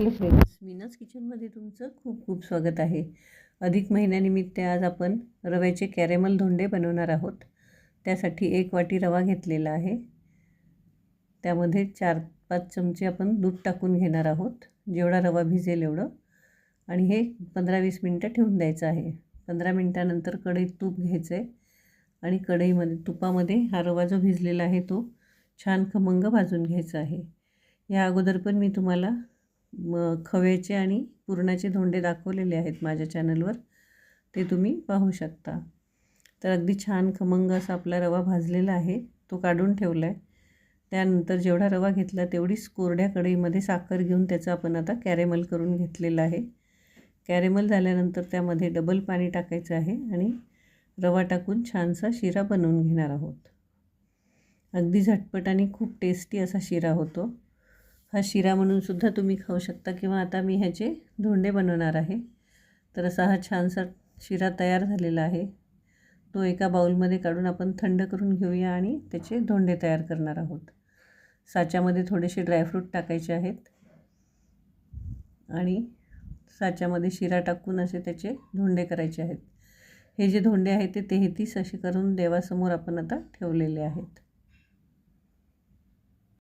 Hello friends, मीनाज किचनमध्ये तुमचं खूप खूप स्वागत आहे. अधिक महिन्यानिमित्त आज आपण रव्याचे कॅरेमल धोंडे बनवणार आहोत. त्यासाठी 1 वाटी रवा घेतलेला आहे. त्यामध्ये 4-5 चमचे आपण दूध टाकून घेणार आहोत, जेवढा रवा भिजेल एवढं. आणि हे 15-20 मिनटं ठेवून द्यायचं आहे. 15 मिनटानंतर कढईत तूप घ्यायचं आहे आणि कढईमध्ये तुपामध्ये हा रवा जो भिजलेला आहे तो छान खमंग भाजून घ्यायचा आहे. या अगोदर पण मी तुम्हाला खव्याचे आणि पुरणाचे धोंडे दाखवलेले आहेत माझ्या चॅनलवर, ते तुम्ही पाहू शकता. तर अगदी छान खमंग असा आपला रवा भाजलेला आहे, तो काढून ठेवला आहे. त्यानंतर जेवढा रवा घेतला तेवढीच कोरड्या कढईमध्ये साखर घेऊन त्याचं आपण आता कॅरेमल करून घेतलेलं आहे. कॅरेमल झाल्यानंतर त्यामध्ये डबल पाणी टाकायचं आहे आणि रवा टाकून छानसा शिरा बनवून घेणार आहोत. अगदी झटपट आणि खूप टेस्टी असा शिरा होतो. हा शिरा म्हणून सुद्धा तुम्ही खाऊ शकता किंवा आता मी ह्याचे धोंडे बनवणार आहे. तर असा हा छानसा शिरा तयार झालेला आहे. तो एका बाउलमध्ये काढून आपण थंड करून घेऊया आणि त्याचे धोंडे तयार करणार आहोत. साच्यामध्ये थोडेसे ड्रायफ्रूट टाकायचे आहेत आणि साच्यामध्ये शिरा टाकून असे त्याचे धोंडे करायचे आहेत. हे जे धोंडे आहेत ते 33 असे करून देवासमोर आपण आता ठेवलेले आहेत.